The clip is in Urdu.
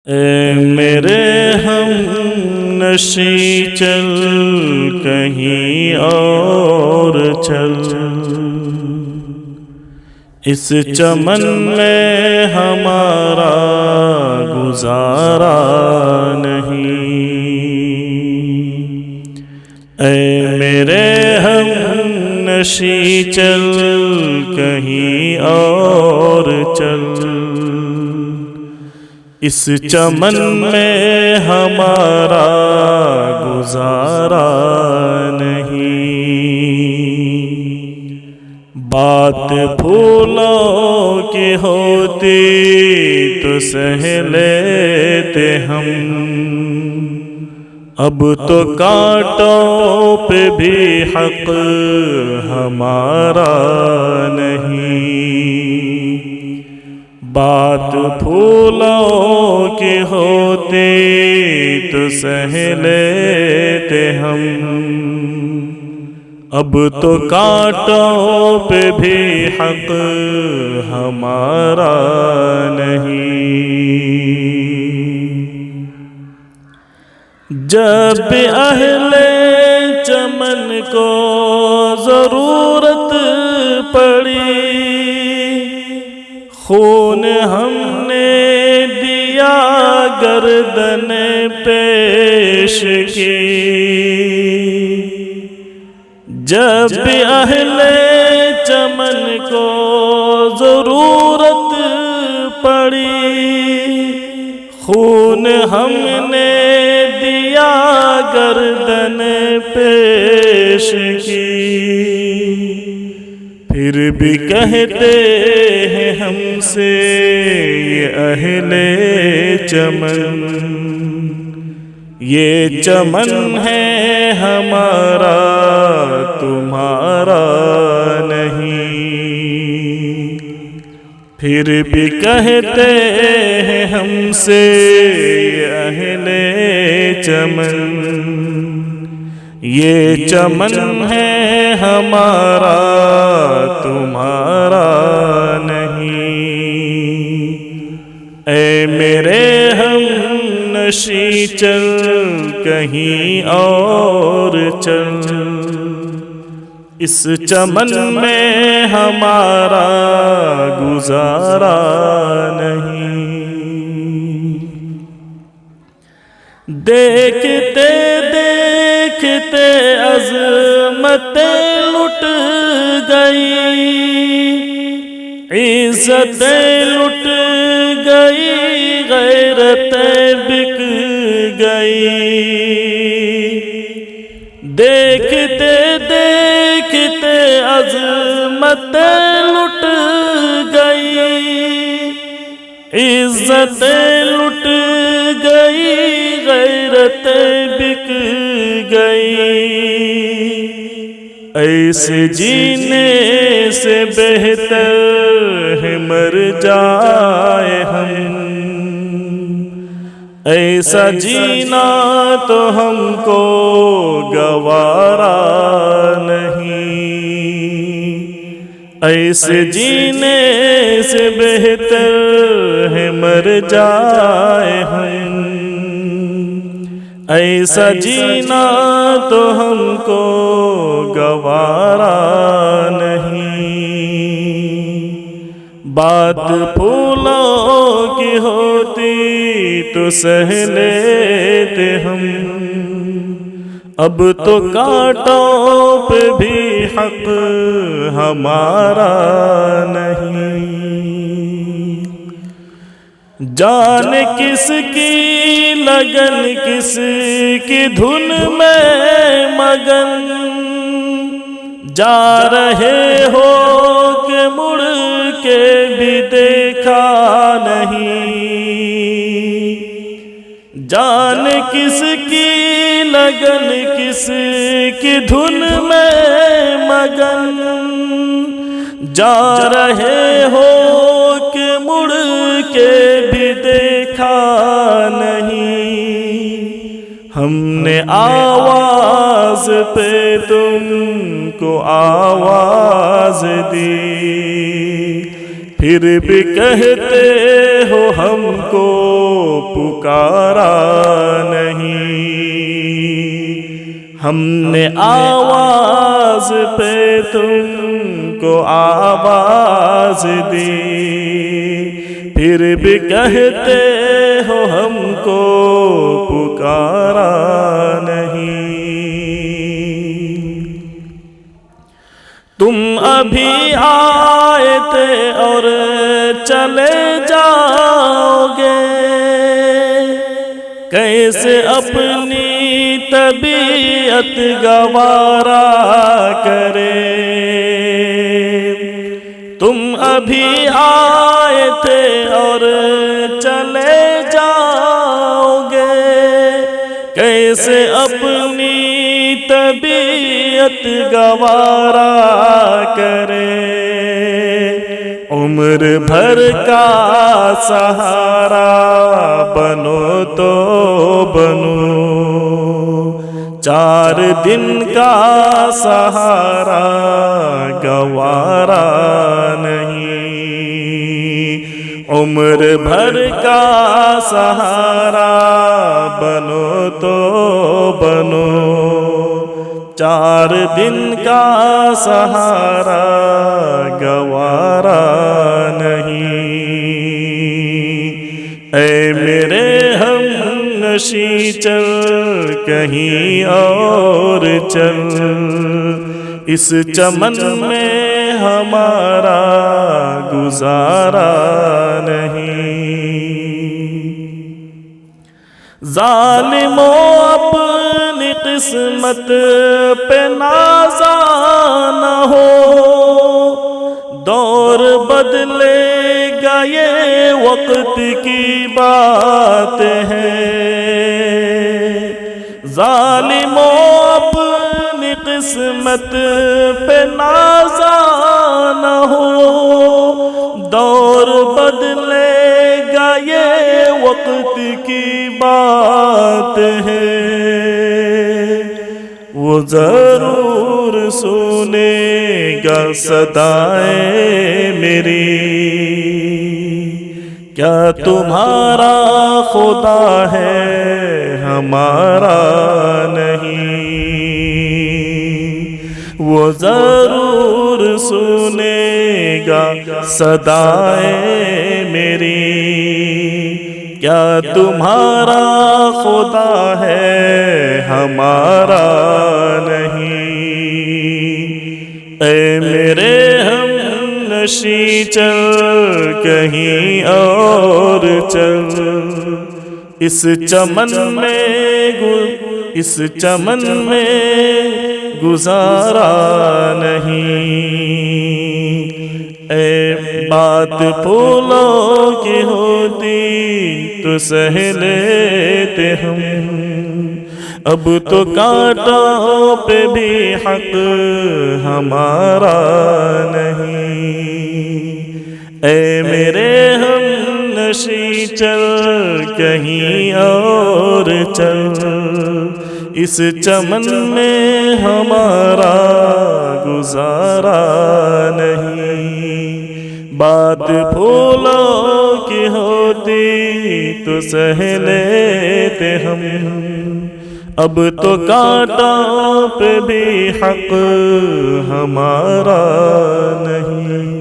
اے میرے ہم نشیں چل کہیں اور چل، اس چمن میں ہمارا گزارا نہیں۔ اے میرے ہم نشیں چل کہیں اور چل، اس چمن میں ہمارا گزارا نہیں۔ بات پھولوں کی ہوتی تو سہ لیتے ہم، اب تو کانٹوں پہ بھی حق ہمارا نہیں۔ بات پھولوں کی ہوتی تو سہ لیتے ہم، اب تو کانٹوں پہ بھی حق ہمارا نہیں۔ جب اہل چمن کو ضرورت پڑی، خون ہم نے دیا گردن پیش کی۔ جب اہل چمن کو ضرورت پڑی، خون ہم نے دیا گردن پیش کی۔ پھر بھی کہتے ہیں ہم سے یہ اہل چمن، یہ چمن ہے ہمارا تمہارا نہیں۔ پھر بھی کہتے ہیں ہم سے یہ اہل چمن، یہ چمن ہے ہمارا تمہارا نہیں۔ اے میرے ہم نشیں چل کہیں اور چل، اس چمن میں ہمارا گزارا نہیں۔ دیکھتے دیکھتے عظمتیں لٹ گئی، عزتیں لٹ گئی، غیرتیں بک گئی۔ دیکھتے دیکھتے عظمتیں لٹ گئی، عزتیں لٹ گئی، غیرتیں بک گئی۔ ایسے جینے سے بہتر ہے مر جائے ہم، ایسا جینا تو ہم کو گوارا نہیں۔ ایسے جینے سے بہتر ہے مر جائے ہم، ایسا جینا تو ہم کو گوارا نہیں۔ بات پھولوں کی ہوتی تو سہ لیتے ہم، اب تو کانٹوں پہ بھی حق ہمارا نہیں۔ جان کس کی لگن کس کی دھن میں مگن، جا رہے ہو کہ مڑ کے بھی دیکھا نہیں۔ جان کس کی لگن کس کی دھن میں مگن، جا رہے ہو کہ مڑ کے بھی دیکھا نہیں۔ ہم نے آواز پہ تم کو آواز دی، پھر بھی کہتے ہو ہم کو پکارا نہیں، ہم نے آواز پہ تم کو آواز دی، پھر بھی کہتے ہو ہم کو پکارا نہیں۔ تم ابھی آئے تھے اور چلے جاؤ گے، کیسے اپنی طبیعت گوارا کرے۔ تم ابھی آئے تھے اور چلے جاؤ گے، کیسے اپنی طبیعت گوارا کرے۔ عمر بھر کا سہارا بنو تو بنو، 4 دن کا سہارا گوارا نہیں۔ عمر بھر کا سہارا بنو تو بنو، 4 دن کا سہارا گوارا نہیں۔ اے میرے ہم نشیں چل کہیں اور چل، اس چمن میں ہمارا گزارا نہیں۔ ظالموں اپنی قسمت پہ نازا نہ ہو، دور بدلے گا یہ وقت کی بات ہے۔ ظالموں اپنی قسمت پہ نازا نہ ہو، دور بدلے گا یہ وقت کی بات ہے۔ وہ ضرور سنے گا صدائیں میری، کیا تمہارا خدا ہے ہمارا نہیں۔ وہ ضرور سنے گا صدائیں میری، کیا تمہارا خدا ہے ہمارا نہیں۔ اے میرے ہم نشیں چل کہیں اور چل، اس چمن میں گزارا نہیں۔ اے بات پھولوں کی ہوتی تو سہ لیتے ہم، اب تو کانٹوں پہ بھی حق ہمارا نہیں۔ اے میرے ہم نشیں چل کہیں اور چل، اس چمن میں ہمارا گزارا نہیں۔ بات پھولوں کی ہوتی تو سہ لیتے ہم، اب تو کانٹوں پہ بھی حق ہمارا نہیں۔